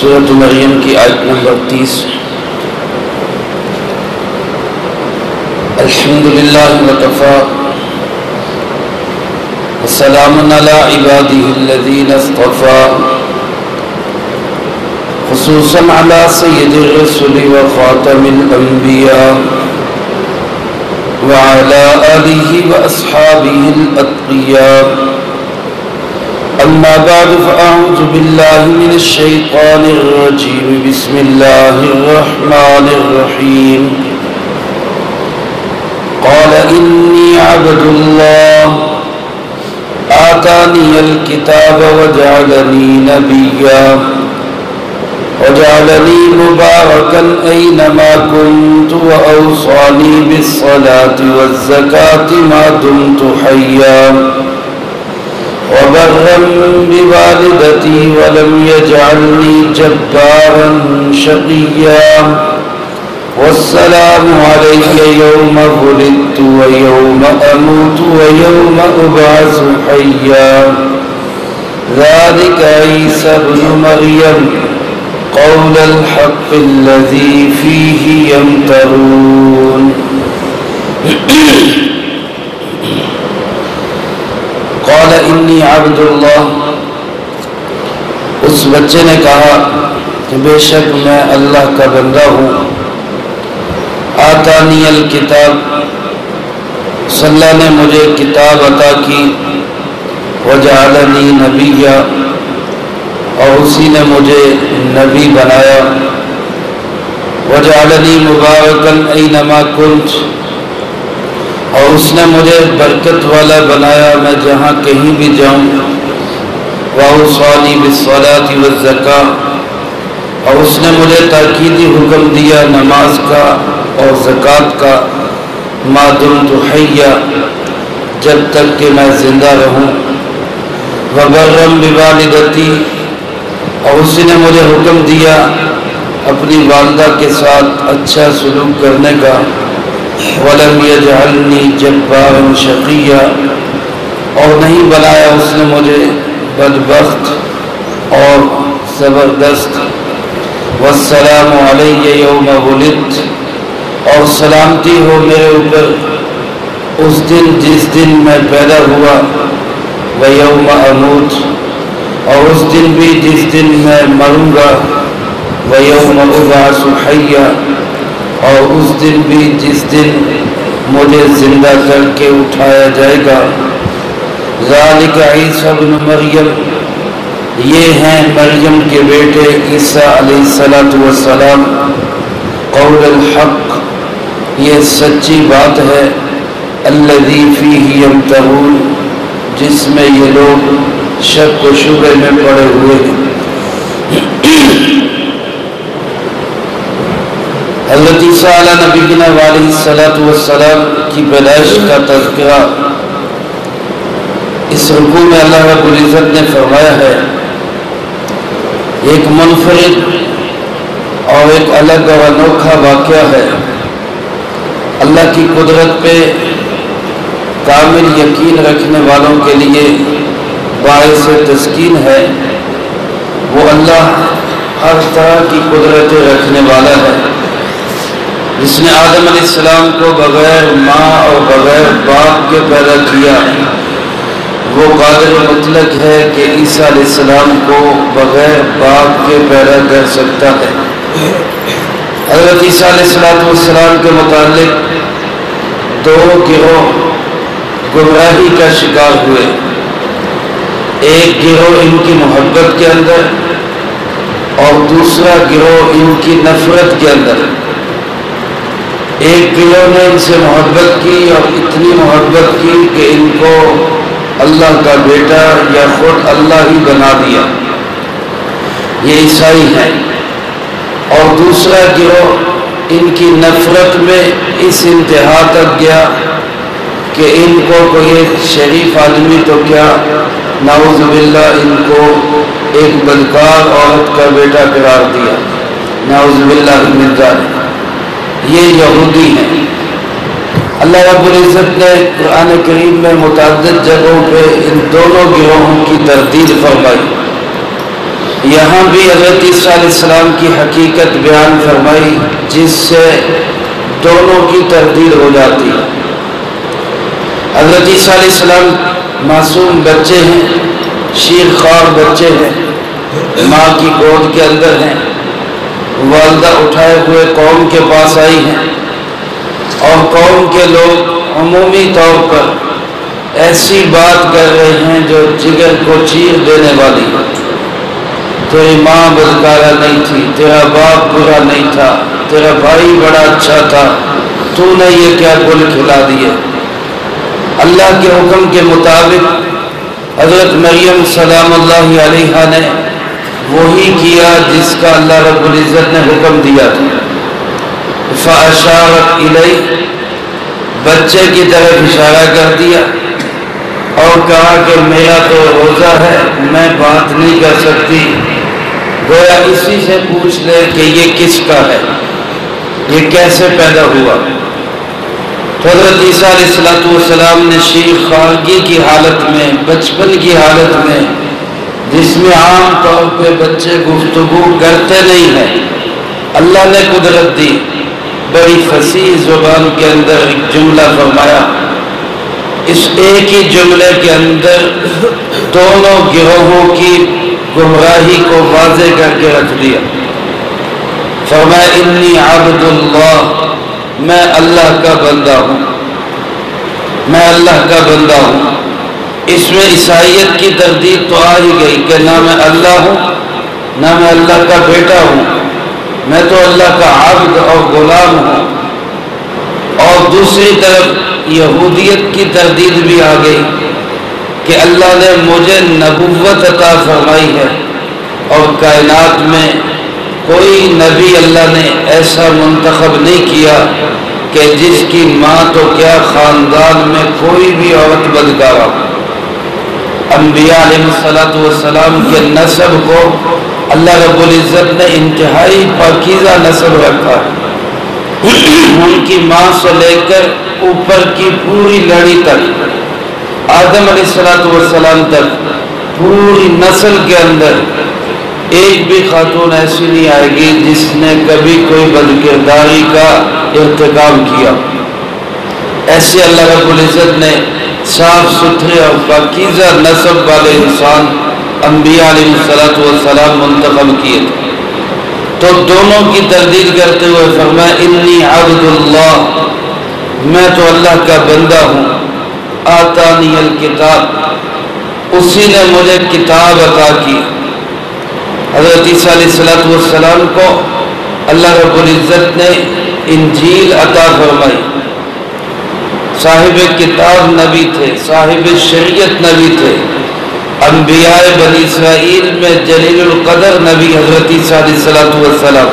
سورۃ مریم کی آیت نمبر 30۔ الحمدللہ وکفی وسلام علی عبادہ الذین اصطفی، خصوصاً علی سید الرسل وخاتم الانبیاء وعلى آلہ واصحابہ الاتقیاء۔ اما بعد فاعوذ باللہ من الشیطان الرجیم، بسم اللہ الرحمن الرحیم۔ قال انی عبد اللہ آتانی الکتاب وجعلنی نبیا وجعلنی مبارکا اینما کنت واوصانی بالصلاة والزکاة ما دمت حیا وبرا بوالدتی ولم یجعلنی جبارا شقیا والسلام علی یوم ولدت ویوم اموت ویوم ابعث حیا ذلک عیسی ابن مریم قول الحق الذی فیہ یمترون۔ قال انی عبد اللہ، اس بچے نے کہا کہ بے شک میں اللہ کا بندہ ہوں۔ آتانی الکتاب، اللہ نے مجھے کتاب عطا کی، وجعلنی نبیا، اور اسی نے مجھے نبی بنایا، وجعلنی مبارکا اینما کنت، اور اس نے مجھے برکت والا بنایا میں جہاں کہیں بھی جاؤں، وَأَوْصَانِي بِالصَّلَاةِ وَالزَّكَاةِ، اور اس نے مجھے تاکیدی حکم دیا نماز کا اور زکوٰۃ کا، ما دمت حیا، جب تک کہ میں زندہ رہوں، وَبَرًّا بِوَالِدَتِي، اور اسی نے مجھے حکم دیا اپنی والدہ کے ساتھ اچھا سلوک کرنے کا، وَلَمْ يَجْعَلْنِي جَبَّارًا شَقِيًّا، اور نہیں بنایا اس نے مجھے بدبخت اور زبردست، وَالسَّلَامُ عَلَيَّ يَوْمَ وُلِدْتُ، اور سلامتی ہو میرے اوپر اس دن جس دن میں پیدا ہوا، وَيَوْمَ أَمُوتُ، اور اس دن بھی جس دن میں مروں گا، وَيَوْمَ أُبْعَثُ حَيًّا، اور اس دن بھی جس دن مجھے زندہ کر کے اٹھایا جائے گا۔ ذالک عیسی ابن مریم، یہ ہیں مریم کے بیٹے عیسیٰ علیہ السلام، قول الحق، یہ سچی بات ہے، الذی فیہ یمترون، جس میں یہ لوگ شک و شبہ میں پڑے ہوئے ہیں۔ حضرت عیسیٰ علیہ نبینا علیہ السلام کی پیدائش کا تذکرہ اس رکوع میں اللہ رب العزت نے فرمایا ہے۔ ایک منفرد اور ایک الگ اور انوکھا واقعہ ہے، اللہ کی قدرت پہ کامل یقین رکھنے والوں کے لیے باعث تسکین ہے۔ وہ اللہ ہر طرح کی قدرتیں رکھنے والا ہے، جس نے آدم علیہ السلام کو بغیر ماں اور بغیر باپ کے پیدا کیا، وہ قادر مطلق ہے کہ عیسیٰ علیہ السلام کو بغیر باپ کے پیدا کر سکتا ہے۔ حضرت عیسیٰ علیہ السلام کے متعلق دو گروہ گمراہی کا شکار ہوئے، ایک گروہ ان کی محبت کے اندر اور دوسرا گروہ ان کی نفرت کے اندر۔ ایک گروہ نے ان سے محبت کی اور اتنی محبت کی کہ ان کو اللہ کا بیٹا یا خود اللہ ہی بنا دیا، یہ عیسائی ہیں۔ اور دوسرا گروہ ان کی نفرت میں اس انتہا تک گیا کہ ان کو کوئی ایک شریف آدمی تو کیا، نعوذ باللہ ان کو ایک بدکار عورت کا بیٹا قرار دیا، نعوذ باللہ من ذالک۔ یہ یہودی ہیں۔ اللہ رب العزت نے قرآن کریم میں متعدد جگہوں پہ ان دونوں گروہوں کی تردید فرمائی۔ یہاں بھی حضرت عیسیٰ علیہ السلام کی حقیقت بیان فرمائی جس سے دونوں کی تردید ہو جاتی ہے۔ حضرت عیسیٰ علیہ السلام معصوم بچے ہیں، شیر خوار بچے ہیں، ماں کی گود کے اندر ہیں، والدہ اٹھائے ہوئے قوم کے پاس آئی ہیں، اور قوم کے لوگ عمومی طور پر ایسی بات کر رہے ہیں جو جگر کو چیر دینے والی ہے۔ تیری ماں بدکارہ نہیں تھی، تیرا باپ برا نہیں تھا، تیرا بھائی بڑا اچھا تھا، تو نے یہ کیا گل کھلا دیے۔ اللہ کے حکم کے مطابق حضرت مریم سلام اللہ علیہا نے وہی کیا جس کا اللہ رب العزت نے حکم دیا تھا۔ فَأَشَارَتْ إِلَيْهِ، بچے کی طرف اشارہ کر دیا اور کہا کہ میرا تو روزہ ہے، میں بات نہیں کر سکتی، گویا اسی سے پوچھ لے کہ یہ کس کا ہے، یہ کیسے پیدا ہوا۔ تو حضرت عیسیٰ علیہ السلام نے شیخ خارگی کی حالت میں، بچپن کی حالت میں، جس میں عام طور پہ بچے گفتگو کرتے نہیں ہیں، اللہ نے قدرت دی، بڑی فصیح زبان کے اندر ایک جملہ فرمایا۔ اس ایک ہی جملے کے اندر دونوں گروہوں کی گمراہی کو واضح کر کے رکھ دیا۔ فرمایا انی عبد اللہ، میں اللہ کا بندہ ہوں، میں اللہ کا بندہ ہوں۔ اس میں عیسائیت کی تردید تو آ ہی گئی کہ نہ میں اللہ ہوں نہ میں اللہ کا بیٹا ہوں، میں تو اللہ کا عبد اور غلام ہوں۔ اور دوسری طرف یہودیت کی تردید بھی آ گئی کہ اللہ نے مجھے نبوت عطا فرمائی ہے، اور کائنات میں کوئی نبی اللہ نے ایسا منتخب نہیں کیا کہ جس کی ماں تو کیا خاندان میں کوئی بھی عورت بدکارہ ہو۔ انبیاء علیہ السلام کے نسب کو اللہ رب العزت نے انتہائی پاکیزہ نسب رکھا ہے۔ ان کی ماں سے لے کر اوپر کی پوری لڑی تک، آدم علیہ السلام تک، پوری نسل کے اندر ایک بھی خاتون ایسی نہیں آئے گی جس نے کبھی کوئی بدکرداری کا ارتکاب کیا۔ ایسے اللہ رب العزت نے صاف ستھرے اور پاکیزہ نسب والے انسان انبیاء علیہ السلام منتخب کیے تھے۔ تو دونوں کی تردید کرتے ہوئے فرمایا انی عبد اللہ، میں تو اللہ کا بندہ ہوں، آتانی الکتاب، اسی نے مجھے کتاب عطا کی۔ حضرت عیسیٰ علیہ السلام کو اللہ رب العزت نے انجیل عطا فرمائی۔ صاحب کتاب نبی تھے، صاحب شریعت نبی تھے، انبیاء بنی اسرائیل میں جلیل القدر نبی حضرت عیسیٰ علیہ السلام۔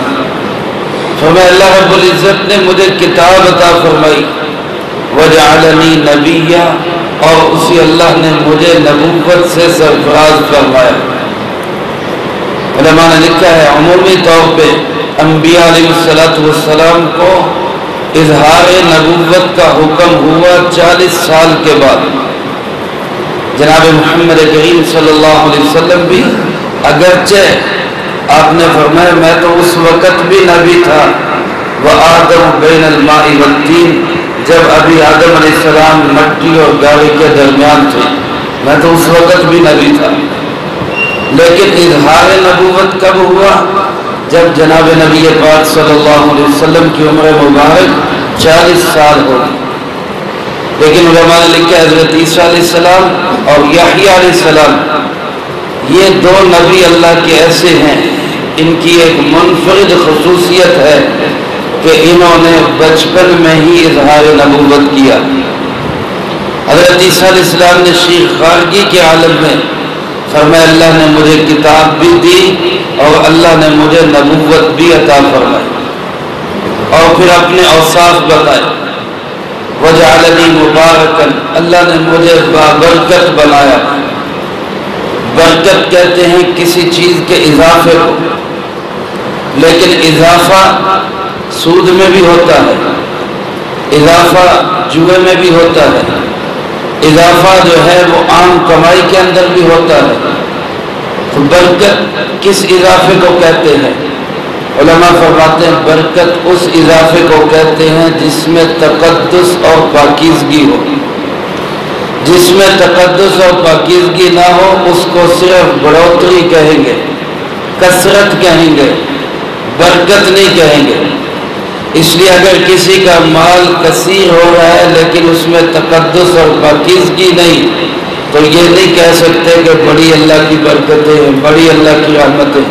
فرمایا اللہ رب العزت نے مجھے کتاب عطا فرمائی، وجعلنی نبیا، اور اسی اللہ نے مجھے نبوت سے سرفراز فرمایا۔ علماء نے لکھا ہے عمومی طور پہ انبیاء علیہ السلام کو اظہار نبوت کا حکم ہوا 40 سال کے بعد۔ جناب محمد کریم صلی اللہ علیہ وسلم بھی اگرچہ آپ نے فرمایا میں تو اس وقت بھی نبی تھا، وآدم بین الماء والطین، جب ابھی آدم علیہ السلام مٹی اور گارے کے درمیان تھے، میں تو اس وقت بھی نبی تھا۔ لیکن اظہار نبوت کب ہوا؟ جب جناب نبی پاک صلی اللہ علیہ وسلم کی عمر مبارک 40 سال ہو گئی۔ لیکن علماء نے لکھا حضرت عیسیٰ علیہ السلام اور یحییٰ علیہ السلام، یہ دو نبی اللہ کے ایسے ہیں، ان کی ایک منفرد خصوصیت ہے کہ انہوں نے بچپن میں ہی اظہار نبوت کیا۔ حضرت عیسیٰ علیہ السلام نے شیخ خارگی کے عالم میں فرمایا اللہ نے مجھے کتاب بھی دی اور اللہ نے مجھے نبوت بھی عطا فرمائی، اور پھر اپنے اوصاف بتائے۔ وجعلنی مبارکن، اللہ نے مجھے بابرکت بنایا۔ برکت کہتے ہیں کسی چیز کے اضافے کو، لیکن اضافہ سود میں بھی ہوتا ہے، اضافہ جوئے میں بھی ہوتا ہے، اضافہ جو ہے وہ عام کمائی کے اندر بھی ہوتا ہے۔ تو برکت کس اضافے کو کہتے ہیں؟ علماء فرماتے ہیں برکت اس اضافے کو کہتے ہیں جس میں تقدس اور پاکیزگی ہو. جس میں تقدس اور پاکیزگی نہ ہو اس کو صرف بڑھوتری کہیں گے، کثرت کہیں گے، برکت نہیں کہیں گے. اس لیے اگر کسی کا مال کثیر ہو رہا ہے لیکن اس میں تقدس اور پاکیزگی نہیں تو یہ نہیں کہہ سکتے کہ بڑی اللہ کی برکتیں ہیں، بڑی اللہ کی رحمتیں.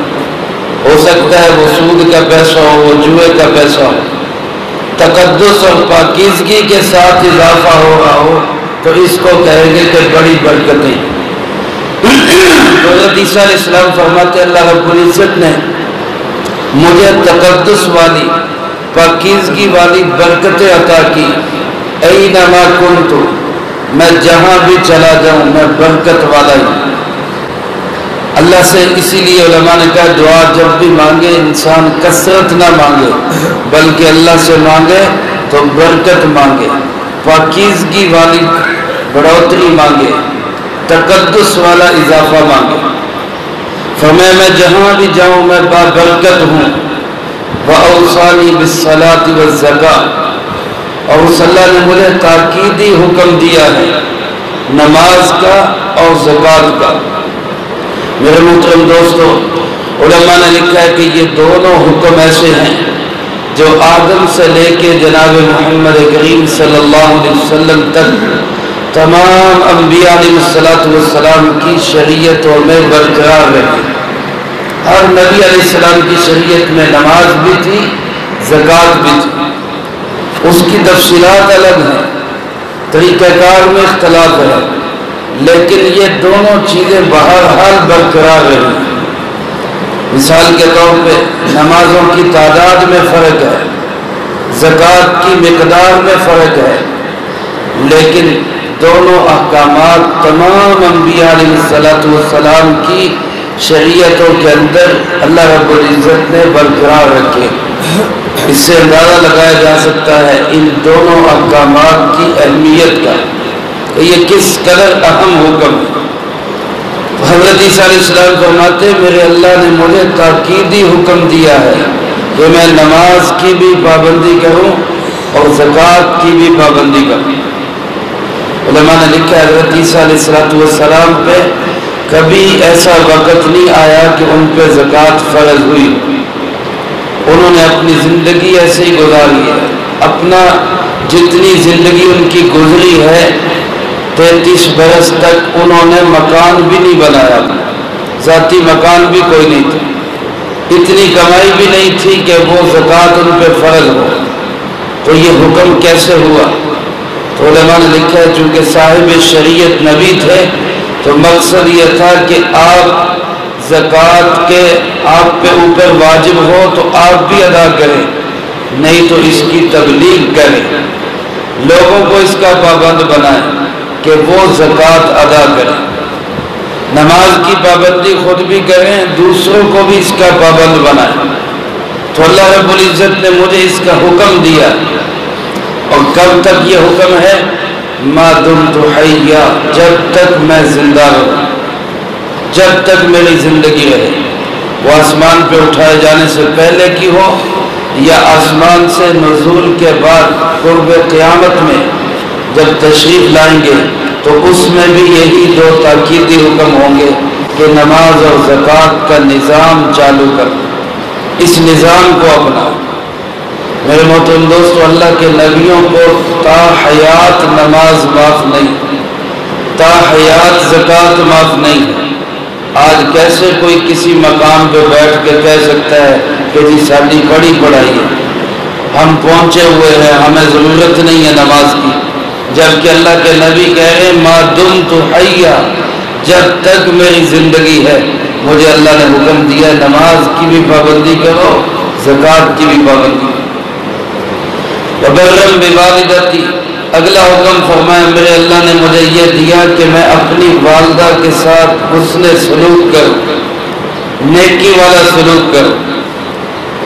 ہو سکتا ہے وہ سود کا پیسہ ہو، وہ جوئے کا پیسہ ہو. تقدس اور پاکیزگی کے ساتھ اضافہ ہو رہا ہو تو اس کو کہیں گے کہ بڑی برکتیں. حضرت عیسیٰ علیہ السلام فرماتے اللہ رب العزت نے مجھے تقدس والی، پاکیزگی والی برکتیں عطا کی. اینما کنت، میں جہاں بھی چلا جاؤں میں برکت والا ہوں. اللہ سے اسی لیے علماء نے کہا دعا جب بھی مانگے انسان کثرت نہ مانگے بلکہ اللہ سے مانگے تو برکت مانگے، پاکیزگی والی بڑھوتری مانگے، تقدس والا اضافہ مانگے. فرمایا میں جہاں بھی جاؤں میں بابرکت ہوں. وَأَوْصَانِي بِالصَّلَاةِ وَالزَّكَاةِ، اور اس اللہ نے مجھے تاکیدی حکم دیا ہے نماز کا اور زکوٰۃ کا. میرے محترم دوستو، علماء نے لکھا ہے کہ یہ دونوں حکم ایسے ہیں جو آدم سے لے کے جناب محمد کریم صلی اللہ علیہ وسلم تک تمام انبیاء علیہ السلام کی شریعتوں میں برقرار رہے. ہر نبی علیہ السلام کی شریعت میں نماز بھی تھی، زکوٰۃ بھی تھی. اس کی تفصیلات الگ ہیں، طریقہ کار میں اختلاف ہے، لیکن یہ دونوں چیزیں بہرحال برقرار رہی. مثال کے طور پہ نمازوں کی تعداد میں فرق ہے، زکوٰۃ کی مقدار میں فرق ہے، لیکن دونوں احکامات تمام انبیاء علیہ السلام کی شریعتوں کے اندر اللہ رب العزت نے برقرار رکھے. اس سے اندازہ لگایا جا سکتا ہے ان دونوں احکامات کی اہمیت کا کہ یہ کس قدر اہم حکم ہے. حضرت عیسیٰ علیہ السلام فرماتے میرے اللہ نے مجھے تاکیدی حکم دیا ہے کہ میں نماز کی بھی پابندی کروں اور زکوٰۃ کی بھی پابندی کروں. علماء نے لکھا ہے حضرت عیسیٰ علیہ السلام پہ کبھی ایسا وقت نہیں آیا کہ ان پہ زکوٰۃ فرض ہوئی. انہوں نے اپنی زندگی ایسے ہی گزاری ہے. اپنا جتنی زندگی ان کی گزری ہے 33 برس تک انہوں نے مکان بھی نہیں بنایا، ذاتی مکان بھی کوئی نہیں تھا. اتنی کمائی بھی نہیں تھی کہ وہ زکوٰۃ ان پہ فرض ہو. تو یہ حکم کیسے ہوا؟ تو علماء نے لکھا ہے چونکہ صاحب شریعت نبی تھے تو مقصد یہ تھا کہ آپ زکوٰۃ کے آپ پہ اوپر واجب ہو تو آپ بھی ادا کریں، نہیں تو اس کی تبلیغ کریں، لوگوں کو اس کا پابند بنائیں کہ وہ زکوٰۃ ادا کریں. نماز کی پابندی خود بھی کریں، دوسروں کو بھی اس کا پابند بنائیں. تو اللہ رب العزت نے مجھے اس کا حکم دیا. اور کب تک یہ حکم ہے؟ ما دمت حیا، جب تک میں زندہ رہوں، جب تک میری زندگی رہے. وہ آسمان پہ اٹھائے جانے سے پہلے کی ہو یا آسمان سے نزول کے بعد قرب قیامت میں جب تشریف لائیں گے تو اس میں بھی یہی دو تاکیدی حکم ہوں گے کہ نماز اور زکوٰۃ کا نظام چالو کر، اس نظام کو اپناؤ. میرے محترم دوستو، اللہ کے نبیوں کو تا حیات نماز معاف نہیں، تا حیات زکوٰۃ معاف نہیں. آج کیسے کوئی کسی مقام پہ بیٹھ کے کہہ سکتا ہے کہ جی ساری بڑی پڑھائی ہے، ہم پہنچے ہوئے ہیں، ہمیں ضرورت نہیں ہے نماز کی، جبکہ اللہ کے نبی کہہ رہے ہیں ما دمت حیا، جب تک میری زندگی ہے مجھے اللہ نے حکم دیا نماز کی بھی پابندی کرو، زکوٰۃ کی بھی پابندی کرو. وبرم بوالدتی، اگلا حکم فرمایا میرے اللہ نے مجھے یہ دیا کہ میں اپنی والدہ کے ساتھ حسن سلوک کروں، نیکی والا سلوک کروں.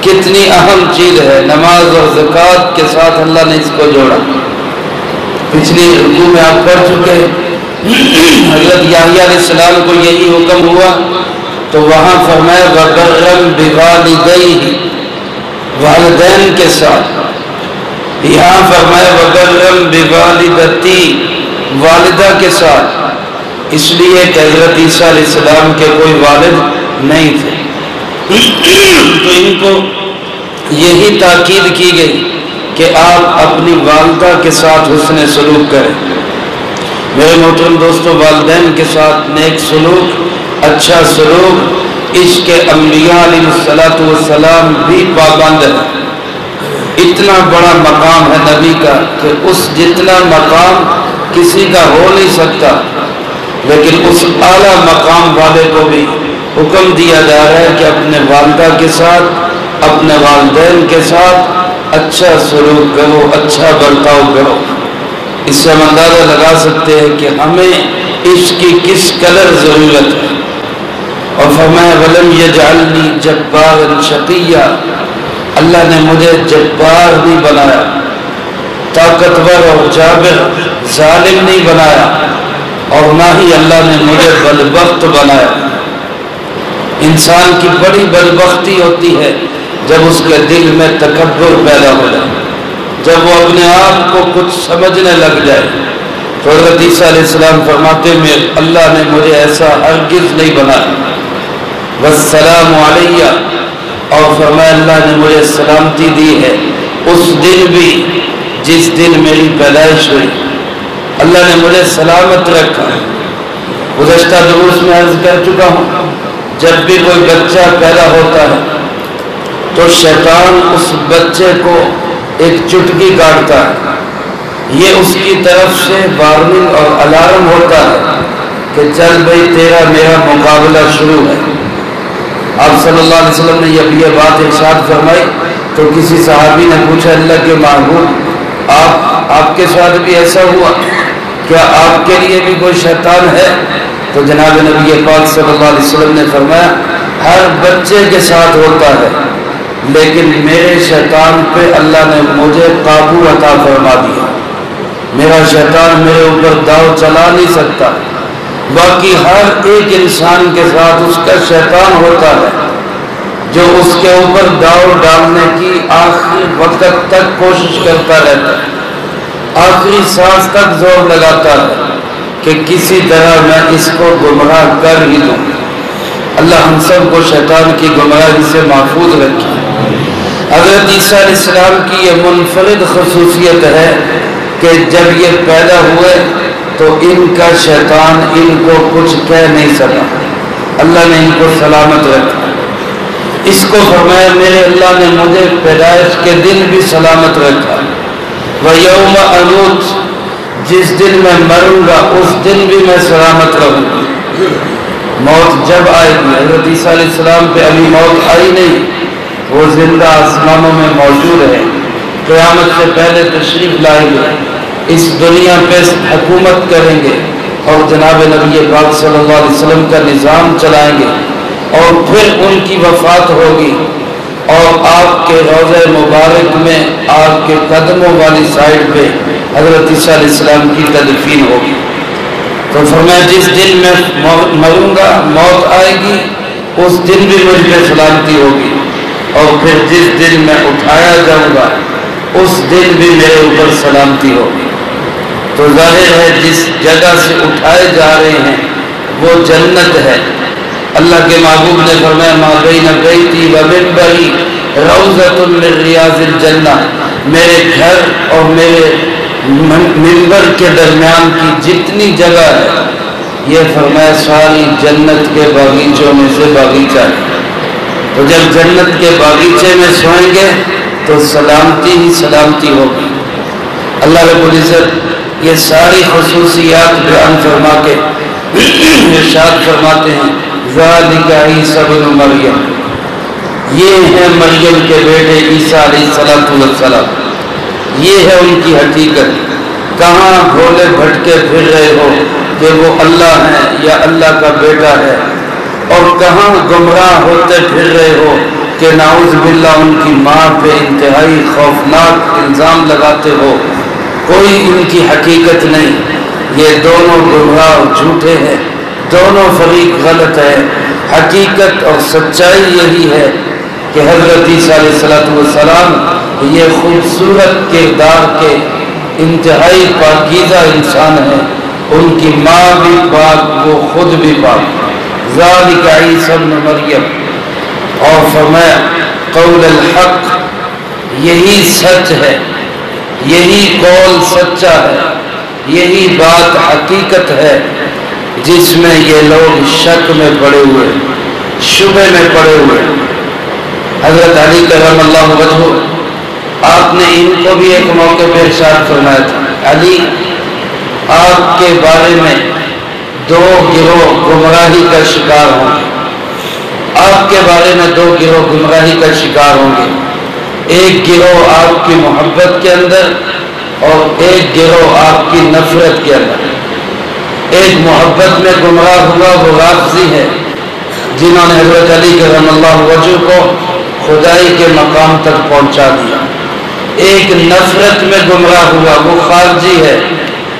کتنی اہم چیز ہے، نماز اور زکوٰۃ کے ساتھ اللہ نے اس کو جوڑا. پچھلی رکوع میں آپ پڑھ چکے حضرت یحییٰ علیہ السلام کو یہی حکم ہوا تو وہاں فرمایا وَبَرًّا بِوَالِدَيْهِ، والدین کے ساتھ۔ یہاں فرمایا وَبَرًّا بِوَالِدَتِي، والدہ کے ساتھ، اس لیے کہ حضرت عیسیٰ علیہ السلام کے کوئی والد نہیں تھے، تو ان کو یہی تاکید کی گئی کہ آپ اپنی والدہ کے ساتھ حسن سلوک کریں۔ میرے محترم دوستو، والدین کے ساتھ نیک سلوک، اچھا سلوک، عشق انبیاء علیہ السلام بھی پابند ہے۔ اتنا بڑا مقام ہے نبی کا کہ اس جتنا مقام کسی کا ہو نہیں سکتا، لیکن اس اعلیٰ مقام والے کو بھی حکم دیا جا رہا ہے کہ اپنے والدہ کے ساتھ، اپنے والدین کے ساتھ اچھا سلوک کرو، اچھا برتاؤ کرو۔ اس سے ہم اندازہ لگا سکتے ہیں کہ ہمیں عشق کی کس قدر ضرورت ہے۔ اور فرمایا وَلَمْ يَجْعَلْنِي جَبَّارًا شَقِيًّا، اللہ نے مجھے جبار نہیں بنایا، طاقتور اور جابر ظالم نہیں بنایا، اور نہ ہی اللہ نے مجھے بدبخت بنایا۔ انسان کی بڑی بدبختی ہوتی ہے جب اس کے دل میں تکبر پیدا ہو جائے، جب وہ اپنے آپ کو کچھ سمجھنے لگ جائے۔ تو حضرت عیسیٰ علیہ السلام فرماتے ہیں اللہ نے مجھے ایسا ہرگز نہیں بنایا۔ والسلام علیہ، اور فرمایا اللہ نے مجھے سلامتی دی ہے اس دن بھی جس دن میری پیدائش ہوئی، اللہ نے مجھے سلامت رکھا۔ گزشتہ دروس میں عرض کر چکا ہوں، جب بھی کوئی بچہ پیدا ہوتا ہے تو شیطان اس بچے کو ایک چٹکی کاٹتا ہے، یہ اس کی طرف سے وارننگ اور الارم ہوتا ہے کہ چل بھائی تیرا میرا مقابلہ شروع ہے۔ آپ صلی اللہ علیہ وسلم نے جب یہ بات ارشاد فرمائی تو کسی صحابی نے پوچھا اللہ کے محبوب آپ کے ساتھ بھی ایسا ہوا؟ کیا آپ کے لیے بھی کوئی شیطان ہے؟ تو جناب نبی پاک صلی اللہ علیہ وسلم نے فرمایا ہر بچے کے ساتھ ہوتا ہے، لیکن میرے شیطان پہ اللہ نے مجھے قابو عطا فرما دیا، میرا شیطان میرے اوپر داؤ چلا نہیں سکتا۔ باقی ہر ایک انسان کے ساتھ اس کا شیطان ہوتا ہے جو اس کے اوپر داؤ ڈالنے کی آخری وقت تک کوشش کرتا رہتا ہے، آخری سانس تک زور لگاتا ہے کہ کسی طرح میں اس کو گمراہ کر ہی دوں۔ اللہ ہم سب کو شیطان کی گمراہی سے محفوظ رکھے۔ حضرت عیسیٰ علیہ السلام کی یہ منفرد خصوصیت ہے کہ جب یہ پیدا ہوئے تو ان کا شیطان ان کو کچھ کہہ نہیں سکا، اللہ نے ان کو سلامت رکھا۔ اس کو فرمایا میرے اللہ نے مجھے پیدائش کے دن بھی سلامت رکھا۔ وَيَوْمَ أَمُوتُ، جس دن میں مروں گا اس دن بھی میں سلامت رہوں گا۔ موت جب آئے گی، حضرت عیسیٰ علیہ السلام پہ ابھی موت آئی نہیں، وہ زندہ آسمانوں میں موجود ہے، قیامت سے پہلے تشریف لائیں گے، اس دنیا پہ حکومت کریں گے اور جناب نبی پاک صلی اللہ علیہ وسلم کا نظام چلائیں گے، اور پھر ان کی وفات ہوگی اور آپ کے روضہ مبارک میں آپ کے قدموں والی سائڈ پہ حضرت عیسیٰ علیہ السلام کی تدفین ہوگی۔ تو فرمایا جس دن میں مروں گا، موت آئے گی، اس دن بھی مجھ پہ سلامتی ہوگی، اور پھر جس دن میں اٹھایا جاؤں گا اس دن بھی میرے اوپر سلامتی ہوگی۔ تو ظاہر ہے جس جگہ سے اٹھائے جا رہے ہیں وہ جنت ہے۔ اللہ کے محبوب نے فرمایا ما بین بیتی و منبری روضۃ من ریاض الجنہ، میرے گھر اور میرے منبر کے درمیان کی جتنی جگہ ہے یہ فرمایا ساری جنت کے باغیچوں میں سے باغیچہ ہے۔ تو جب جنت کے باغیچے میں سوئیں گے تو سلامتی ہی سلامتی ہوگی۔ اللہ رب العزت یہ ساری خصوصیات بیان فرما کے ارشاد فرماتے ہیں ذالک عیسیٰ ابن مریم، یہ ہے مریم کے بیٹے عیسیٰ علیہ السلام، یہ ہے ان کی حقیقت۔ کہاں بھولے بھٹکے پھر رہے ہو کہ وہ اللہ ہے یا اللہ کا بیٹا ہے، اور کہاں گمراہ ہوتے پھر رہے ہو کہ نعوذ باللہ ان کی ماں پہ انتہائی خوفناک الزام لگاتے ہو، کوئی ان کی حقیقت نہیں۔ یہ دونوں گمراہ جھوٹے ہیں، دونوں فریق غلط ہے۔ حقیقت اور سچائی یہی ہے کہ حضرت عیسیٰ علیہ السلام یہ خوبصورت کردار کے انتہائی پاکیزہ انسان ہیں، ان کی ماں بھی پاک، وہ خود بھی پاک۔ ذالک عیسی ابن مریم، اور فرمایا قول الحق، یہی سچ ہے، یہی قول سچا ہے، یہی بات حقیقت ہے جس میں یہ لوگ شک میں پڑے ہوئے، شبہ میں پڑے ہوئے۔ حضرت علی کرم اللہ وجہہ، آپ نے ان کو بھی ایک موقع پہ ارشاد فرمایا تھا، علی آپ کے بارے میں دو گروہ گمراہی کا شکار ہوں گے، آپ کے بارے میں دو گروہ گمراہی کا شکار ہوں گے، ایک گروہ آپ کی محبت کے اندر اور ایک گروہ آپ کی نفرت کے اندر۔ ایک محبت میں گمراہ ہوا وہ رافضی ہے جنہوں نے حضرت علی کرم اللہ وجہ کو خدائی کے مقام تک پہنچا دیا۔ ایک نفرت میں گمراہ ہوا وہ خارجی ہے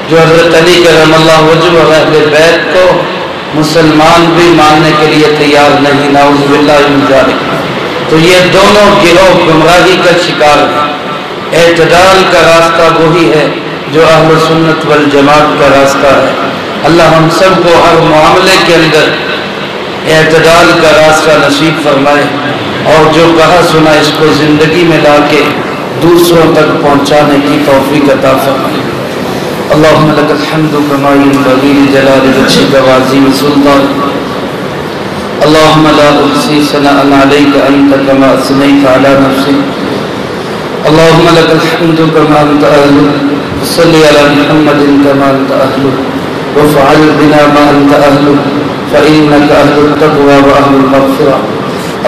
جو حضرت علی کرم اللہ وجہ اور اہل بیت کو مسلمان بھی ماننے کے لیے تیار نہیں، نعوذ باللہ من ذالک۔ تو یہ دونوں گروہ گمراہی کا شکار ہیں۔ اعتدال کا راستہ وہی ہے جو اہل سنت والجماعت کا راستہ ہے۔ اللہ ہم سب کو ہر معاملے کے اندر اعتدال کا راستہ نصیب فرمائے، اور جو کہا سنا اس کو زندگی میں لا کے دوسروں تک پہنچانے کی توفیق عطا فرمائے۔ اللہم لک الحمد کما ینبغی لجلال وجہک وعظیم سلطانک، اللہم لا احصی ثناء علیک انت کما اثنیت علی نفسک، اللہم لک الحمد کما انت اہلک، صلی علی محمد کما انت اہلک، وافعل بنا ما انت اہلک فإنک اہل التقوی واہل المغفرہ۔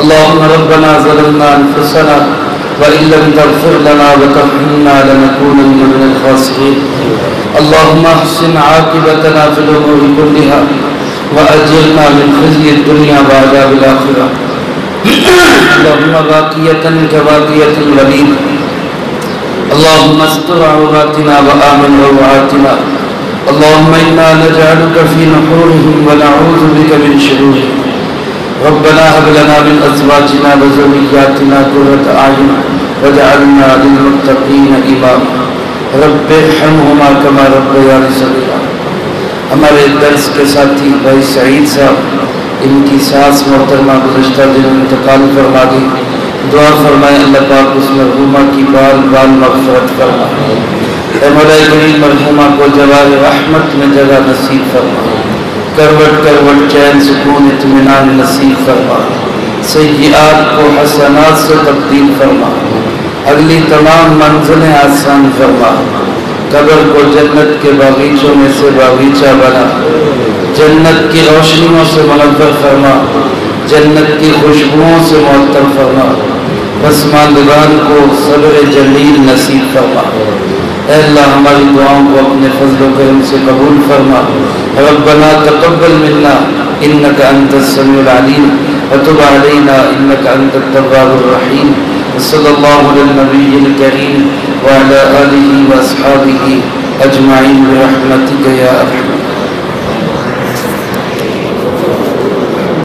اللہم ربنا ظلمنا انفسنا وإن لم تغفر لنا وترحمنا لنكونن من الخاسرين۔ اللهم احسن عاقبتنا في الأمور كلها وأجرنا من خزي الدنيا وعذاب الآخرة۔ اللهم باقية كباقية الوليد، اللهم استر عوراتنا وآمن روعاتنا، اللهم إنا نجعلك في نحورهم ونعوذ بك من شرورهم۔ ربنا هب لنا من أزواجنا وذرياتنا قرة أعين واجعلنا للمتقين إماما۔ رب ارحمهما كما ربياني صغيرا۔ ہمارے درس کے ساتھی بھائی سعید صاحب، ان کی ساس محترمہ گزشتہ دن انتقال فرما دی، دعا فرمائے اللہ پاک اس مرحومہ کی بال بال مغفرت فرمائے۔ اے مولا کریم مرحومہ کو جوار رحمت میں جگہ نصیب فرما، کروٹ کروٹ چین سکون اطمینان نصیب فرما، سیئات کو حسنات سے تبدیل فرما، اگلی تمام منزلیں آسان فرما، قبر کو جنت کے باغیچوں میں سے باغیچہ بنا، جنت کی روشنیوں سے منور فرما، جنت کی خوشبوؤں سے معطر فرما، پسماندگان کو صبر جمیل نصیب فرما۔ اے اللہ ہماری دعاؤں کو اپنے فضل و کرم سے قبول فرما۔ ربنا تقبل منا انک انت السمیع العلیم وتب علینا انک انت التواب الرحیم۔ صلی اللہ علی النبی الکریم وعلی آلہ واصحابہ اجمعین برحمتک یا ارحم